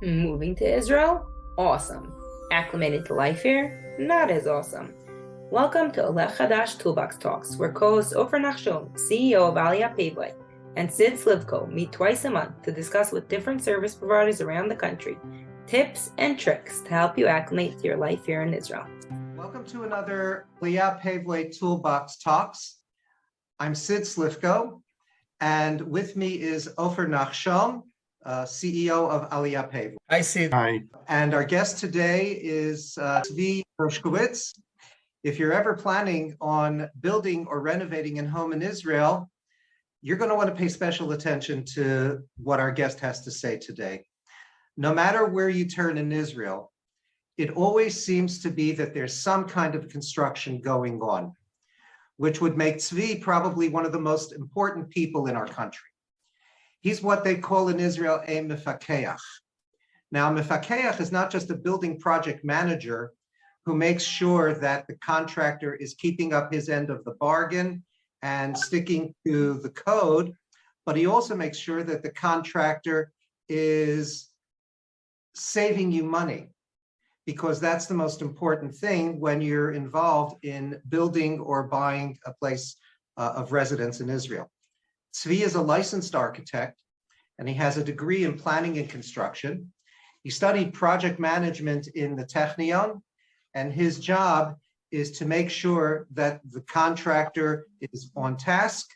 Moving to Israel? Awesome. Acclimated to life here? Not as awesome. Welcome to Oleh Chadash Toolbox Talks, where co-hosts Ofer Nachshon, CEO of Aliyah Paveway, and Slivko meet twice a month to discuss with different service providers around the country tips and tricks to help you acclimate to your life here in Israel. Welcome to another Aliyah Paveway Toolbox Talks. I'm Slivko, and with me is Ofer Nachshon, CEO of Aliyah Paveway. Hi, Sid. Hi. And our guest today is Tzvi Herskowitz. If you're ever planning on building or renovating a home in Israel, you're going to want to pay special attention to what our guest has to say today. No matter where you turn in Israel, it always seems to be that there's some kind of construction going on, which would make Tzvi probably one of the most important people in our country. He's what they call in Israel a mefakeach. Now, mefakeach is not just a building project manager who makes sure that the contractor is keeping up his end of the bargain and sticking to the code, but he also makes sure that the contractor is saving you money, because that's the most important thing when you're involved in building or buying a place of residence in Israel. Tzvi is a licensed architect, and he has a degree in planning and construction. He studied project management in the Technion, and his job is to make sure that the contractor is on task,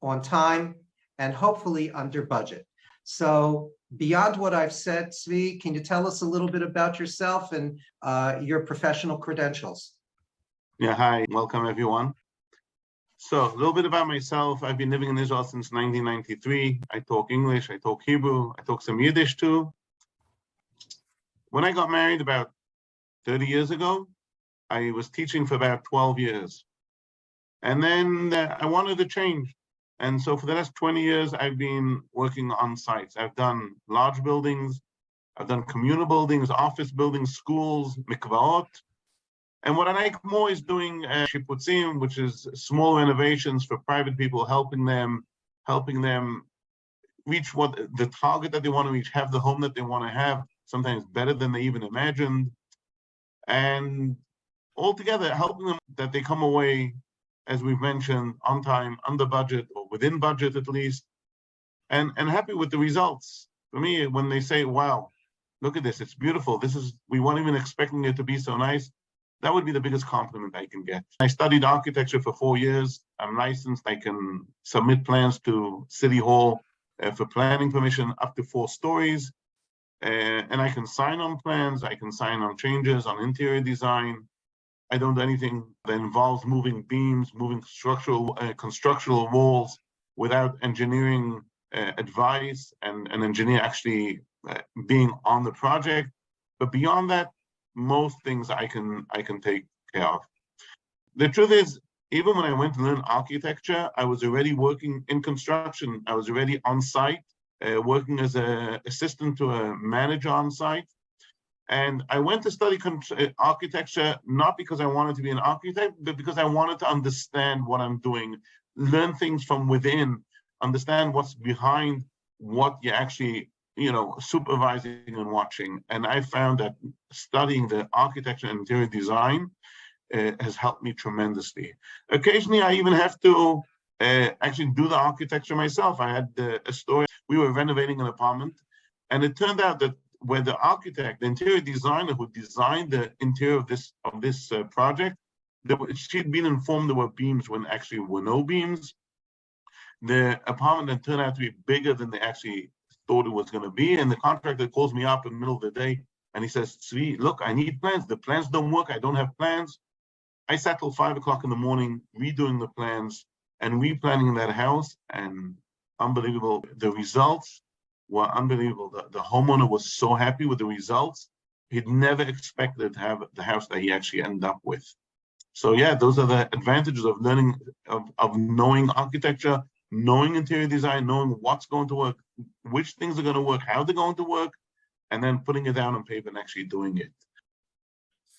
on time, and hopefully under budget. So beyond what I've said, Tzvi, can you tell us a little bit about yourself and your professional credentials? Yeah, hi. Welcome, everyone. So a little bit about myself. I've been living in Israel since 1993. I talk English, I talk Hebrew, I talk some Yiddish too. When I got married about 30 years ago, I was teaching for about 12 years. And then I wanted to change. And so for the last 20 years, I've been working on sites. I've done large buildings, I've done communal buildings, office buildings, schools, mikvaot. And what I like more is doing shiputzim, which is small renovations for private people, helping them reach what the target that they want to reach, have the home that they want to have, sometimes better than they even imagined. And altogether, helping them that they come away, as we've mentioned, on time, under budget, or within budget at least, and happy with the results. For me, when they say, wow, look at this, it's beautiful, we weren't even expecting it to be so nice, that would be the biggest compliment I can get. I studied architecture for 4 years. I'm licensed. I can submit plans to City Hall for planning permission up to 4 stories. And I can sign on plans. I can sign on changes, on interior design. I don't do anything that involves moving beams, moving constructional walls without engineering advice and an engineer actually being on the project. But beyond that, most things I can take care of. The truth is, even when I went to learn architecture, I was already working in construction. I was already on site, working as an assistant to a manager on site. And I went to study architecture, not because I wanted to be an architect, but because I wanted to understand what I'm doing, learn things from within, understand what's behind what you're actually supervising and watching. And I found that studying the architecture and interior design has helped me tremendously. Occasionally, I even have to actually do the architecture myself. I had a story. We were renovating an apartment, and it turned out that where the architect, the interior designer who designed the interior of this project, she'd been informed there were beams when actually were no beams. The apartment then turned out to be bigger than they actually thought it was going to be, and the contractor calls me up in the middle of the day and he says, "Tzvi, look, I need plans. The plans don't work. I don't have plans." I sat till 5 o'clock in the morning redoing the plans and replanning that house, and unbelievable. The results were unbelievable. The homeowner was so happy with the results. He'd never expected to have the house that he actually ended up with. So yeah, those are the advantages of learning, of knowing architecture, knowing interior design, knowing what's going to work, which things are going to work, how they're going to work, and then putting it down on paper and actually doing it.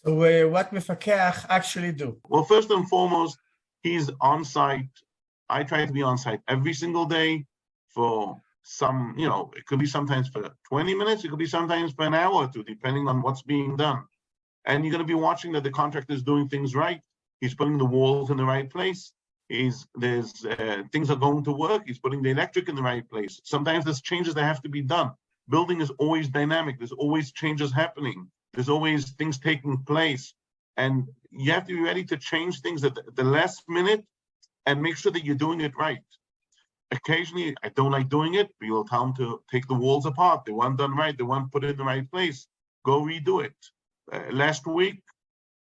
So what mefakeach actually do? Well, first and foremost, he's on site. I try to be on site every single day for it could be sometimes for 20 minutes, it could be sometimes for an hour or two, depending on what's being done. And you're going to be watching that the contractor is doing things right. He's putting the walls in the right place. Things are going to work. He's putting the electric in the right place. Sometimes there's changes that have to be done. Building is always dynamic. There's always changes happening. There's always things taking place. And you have to be ready to change things at the last minute and make sure that you're doing it right. Occasionally, I don't like doing it. We will tell them to take the walls apart. They weren't done right. They weren't put in the right place. Go redo it. Last week,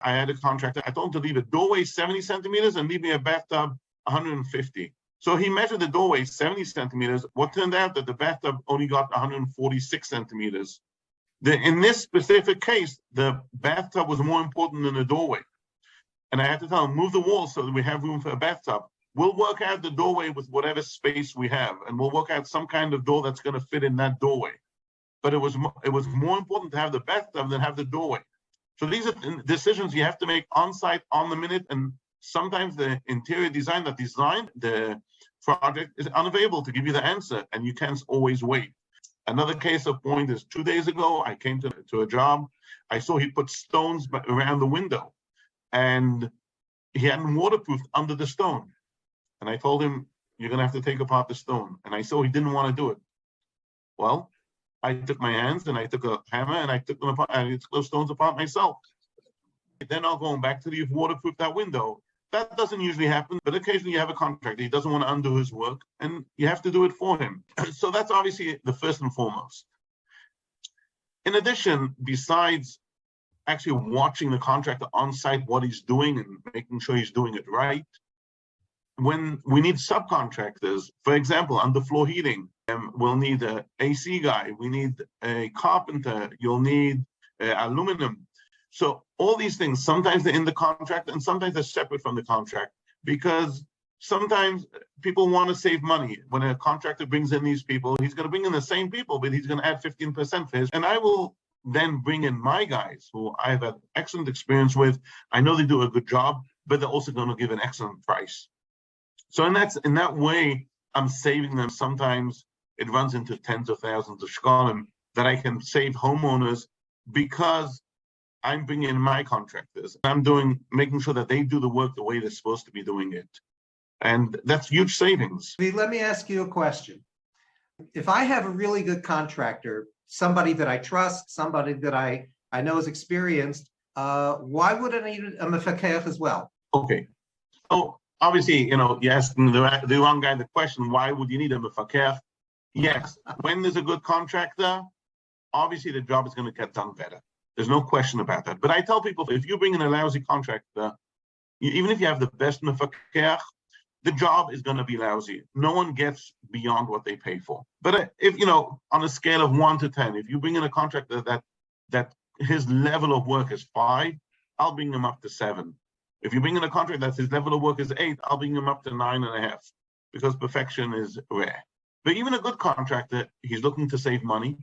I had a contractor. I told him to leave a doorway 70 centimeters and leave me a bathtub 150. So he measured the doorway 70 centimeters. What turned out that the bathtub only got 146 centimeters. In this specific case, the bathtub was more important than the doorway. And I had to tell him, move the wall so that we have room for a bathtub. We'll work out the doorway with whatever space we have, and we'll work out some kind of door that's going to fit in that doorway. But it was more important to have the bathtub than have the doorway. So these are decisions you have to make on site, on the minute, and sometimes the interior design that designed the project is unavailable to give you the answer, and you can't always wait. Another case of point is 2 days ago, I came to a job. I saw he put stones around the window, and he hadn't waterproofed under the stone. And I told him, you're going to have to take apart the stone. And I saw he didn't want to do it. Well, I took my hands and I took a hammer and I took them apart. I took those stones apart myself. Then I'll go back to you've waterproofed that window. That doesn't usually happen, but occasionally you have a contractor. He doesn't want to undo his work, and you have to do it for him. So that's obviously the first and foremost. In addition, besides actually watching the contractor on site, what he's doing and making sure he's doing it right, when we need subcontractors, for example, underfloor heating, we'll need an AC guy, we need a carpenter, you'll need aluminum. So all these things, sometimes they're in the contract and sometimes they're separate from the contract, because sometimes people want to save money. When a contractor brings in these people, he's going to bring in the same people, but he's going to add 15% for his. And I will then bring in my guys who I've had excellent experience with. I know they do a good job, but they're also going to give an excellent price. So in that way, I'm saving them. Sometimes it runs into tens of thousands of shekalim that I can save homeowners because I'm bringing in my contractors. I'm making sure that they do the work the way they're supposed to be doing it. And that's huge savings. Let me ask you a question. If I have a really good contractor, somebody that I trust, somebody that I know is experienced, why would I need a mefakech as well? Okay. So obviously, you're asking the wrong guy the question, why would you need a mefakech? Yes, when there's a good contractor, obviously the job is going to get done better. There's no question about that. But I tell people, if you bring in a lousy contractor, even if you have the best mefakech, the job is going to be lousy. No one gets beyond what they pay for. But if, on a scale of 1 to 10, if you bring in a contractor that his level of work is 5, I'll bring him up to 7. If you bring in a contractor that his level of work is 8, I'll bring him up to 9.5, because perfection is rare. But even a good contractor, he's looking to save money,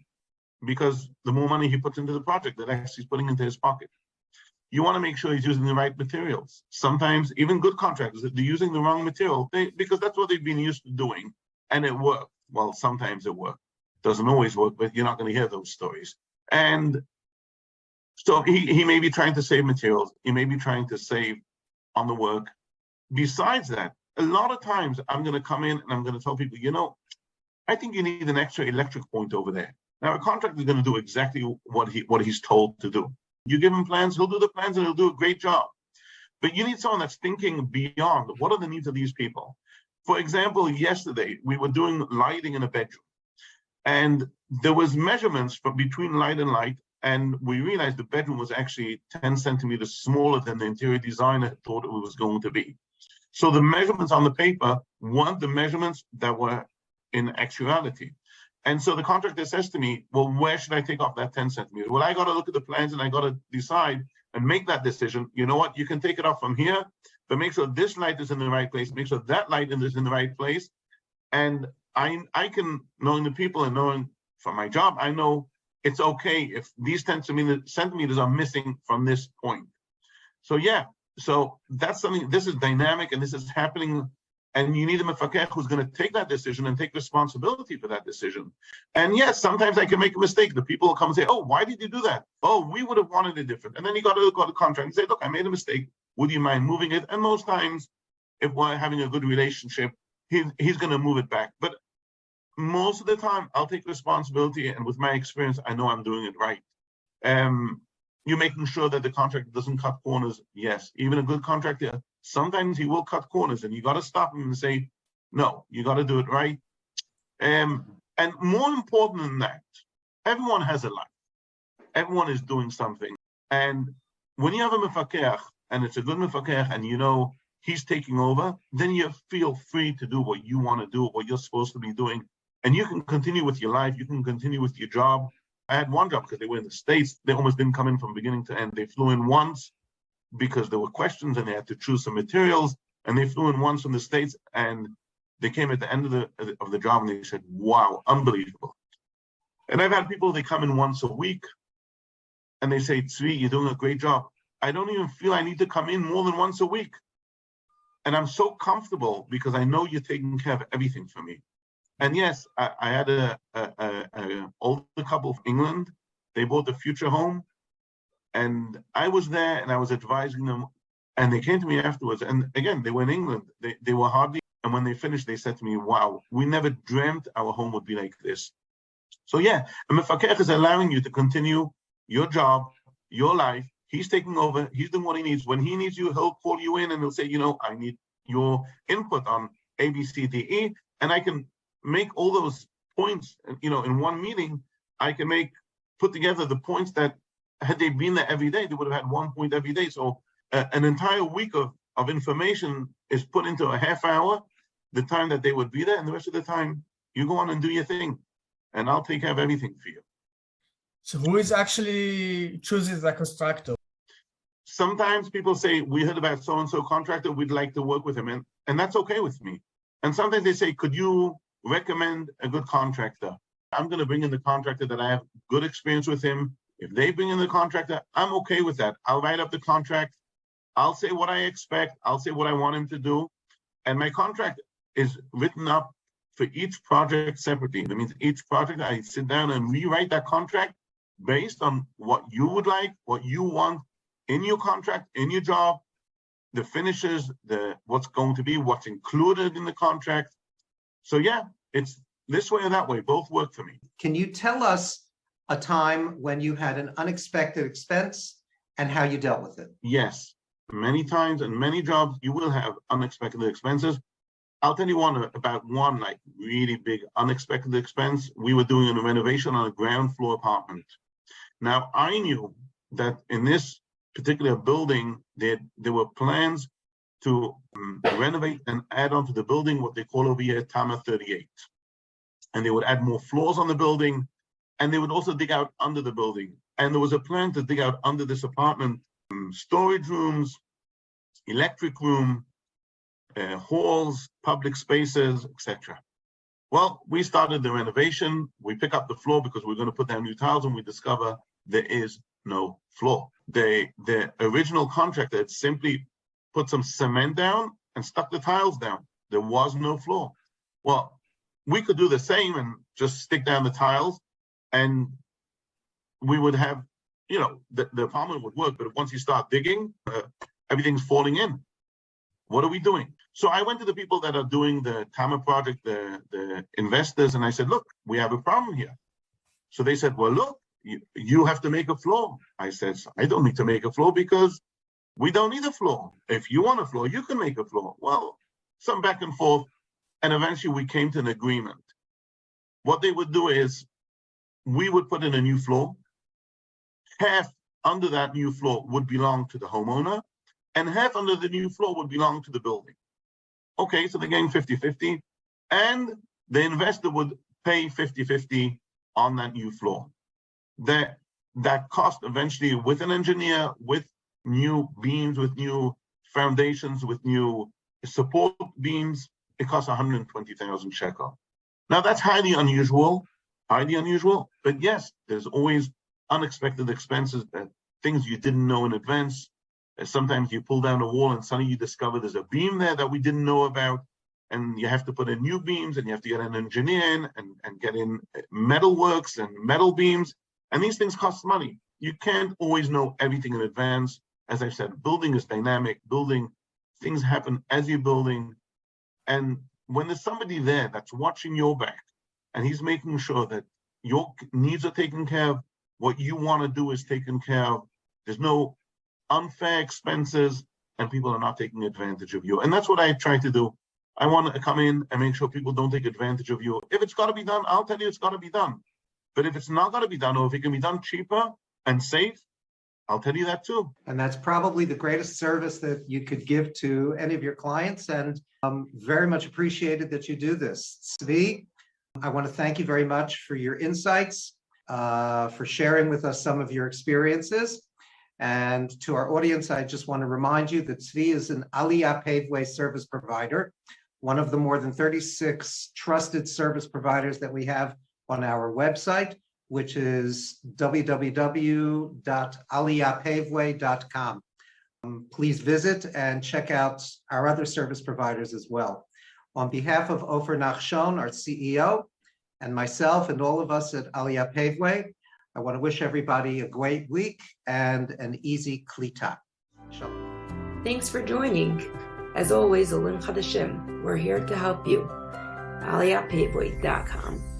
because the more money he puts into the project, the less he's putting into his pocket. You want to make sure he's using the right materials. Sometimes even good contractors, they're using the wrong material because that's what they've been used to doing, and it worked. Well, sometimes it worked. Doesn't always work, but you're not going to hear those stories. And so he may be trying to save materials. He may be trying to save on the work. Besides that, a lot of times I'm going to come in and I'm going to tell people, I think you need an extra electric point over there. Now, a contractor is going to do exactly what he's told to do. You give him plans, he'll do the plans, and he'll do a great job. But you need someone that's thinking beyond, what are the needs of these people? For example, yesterday, we were doing lighting in a bedroom. And there was measurements between light and light, and we realized the bedroom was actually 10 centimeters smaller than the interior designer thought it was going to be. So the measurements on the paper weren't the measurements that were in actuality. And so the contractor says to me, well, where should I take off that 10 centimeters? Well, I got to look at the plans and I got to decide and make that decision. You know what? You can take it off from here, but make sure this light is in the right place. Make sure that light is in the right place. And I can, knowing the people and knowing from my job, I know it's okay if these 10 centimeters are missing from this point. So yeah, so that's something, this is dynamic and this is happening. And you need a mefakech who's going to take that decision and take responsibility for that decision. And yes, sometimes I can make a mistake. The people will come and say, oh, why did you do that? Oh, we would have wanted it different. And then you got to go to the contract and say, look, I made a mistake. Would you mind moving it? And most times, if we're having a good relationship, he's going to move it back. But most of the time, I'll take responsibility. And with my experience, I know I'm doing it right. You're making sure that the contractor doesn't cut corners. Yes, even a good contractor, sometimes he will cut corners, and you got to stop him and say, no, you got to do it right. And more important than that, everyone has a life. Everyone is doing something. And when you have a mefakech, and it's a good mefakech, and you know he's taking over, then you feel free to do what you want to do, what you're supposed to be doing. And you can continue with your life. You can continue with your job. I had one job because they were in the States. They almost didn't come in from beginning to end. They flew in once because there were questions and they had to choose some materials. And they flew in once from the States, and they came at the end of the job and they said, wow, unbelievable. And I've had people, they come in once a week and they say, Tzvi, you're doing a great job. I don't even feel I need to come in more than once a week. And I'm so comfortable because I know you're taking care of everything for me. And yes, I had a older couple from England. They bought a future home, and I was there and I was advising them. And they came to me afterwards. And again, they were in England. They were hardly. And when they finished, they said to me, "Wow, we never dreamt our home would be like this." So yeah, a mefakech is allowing you to continue your job, your life. He's taking over. He's doing what he needs. When he needs you, he'll call you in and he'll say, "You know, I need your input on A, B, C, D, E," and I can make all those points, you know, in one meeting. I can put together the points that had they been there every day, they would have had 1 point every day. So an entire week of information is put into a half hour, the time that they would be there, and the rest of the time you go on and do your thing, and I'll take care of everything for you. So who is actually chooses the contractor? Sometimes people say, we heard about so-and-so contractor, we'd like to work with him, and that's okay with me. And sometimes they say, could you recommend a good contractor? I'm going to bring in the contractor that I have good experience with him. If they bring in the contractor, I'm okay with that. I'll write up the contract. I'll say what I expect. I'll say what I want him to do. And my contract is written up for each project separately. That means each project, I sit down and rewrite that contract based on what you would like, what you want in your contract, in your job, the finishes, what's going to be, what's included in the contract. So yeah, it's this way or that way, both work for me. Can you tell us a time when you had an unexpected expense and how you dealt with it? Yes, many times and many jobs, you will have unexpected expenses. I'll tell you about one like really big unexpected expense. We were doing a renovation on a ground floor apartment. Now, I knew that in this particular building, there were plans to renovate and add onto the building what they call over here Tama 38. And they would add more floors on the building, and they would also dig out under the building. And there was a plan to dig out under this apartment, storage rooms, electric room, halls, public spaces, etc. Well, we started the renovation. We pick up the floor because we're going to put down new tiles, and we discover there is no floor. The original contractor had simply put some cement down and stuck the tiles down. There was no floor. Well, we could do the same and just stick down the tiles, and we would have, you know, the apartment would work. But once you start digging, everything's falling in. What are we doing? So I went to the people that are doing the Tama project, the investors, and I said, look, we have a problem here. So they said, well, look, you have to make a floor. I said, I don't need to make a floor because we don't need a floor. If you want a floor, you can make a floor. Well, some back and forth, and eventually we came to an agreement. What they would do is we would put in a new floor. Half under that new floor would belong to the homeowner, and half under the new floor would belong to the building. Okay, so they're getting 50-50, and the investor would pay 50-50 on that new floor. That cost eventually, with an engineer, with new beams, with new foundations, with new support beams, it costs 120,000 shekel. Now that's highly unusual, but yes, there's always unexpected expenses, things you didn't know in advance. Sometimes you pull down a wall and suddenly you discover there's a beam there that we didn't know about. and you have to put in new beams, and you have to get an engineer in and get in metal works and metal beams, and these things cost money. You can't always know everything in advance. As I said, building is dynamic. Things happen as you're building, and when there's somebody there that's watching your back, and he's making sure that your needs are taken care of, what you want to do is taken care of, there's no unfair expenses, and people are not taking advantage of you. And that's what I try to do. I want to come in and make sure people don't take advantage of you. If it's got to be done, I'll tell you it's got to be done. But if it's not going to be done, or if it can be done cheaper and safe, I'll tell you that too. And that's probably the greatest service that you could give to any of your clients. And very much appreciated that you do this. Tzvi, I want to thank you very much for your insights, for sharing with us some of your experiences. And to our audience, I just want to remind you that Tzvi is an Aliyah Paveway service provider, one of the more than 36 trusted service providers that we have on our website, which is www.aliyahpaveway.com. Please visit and check out our other service providers as well. On behalf of Ofer Nachshon, our CEO, and myself and all of us at Aliyah Paveway, I want to wish everybody a great week and an easy klita. Shalom. Thanks for joining. As always, Oleh Chadash, we're here to help you. AliyahPaveway.com.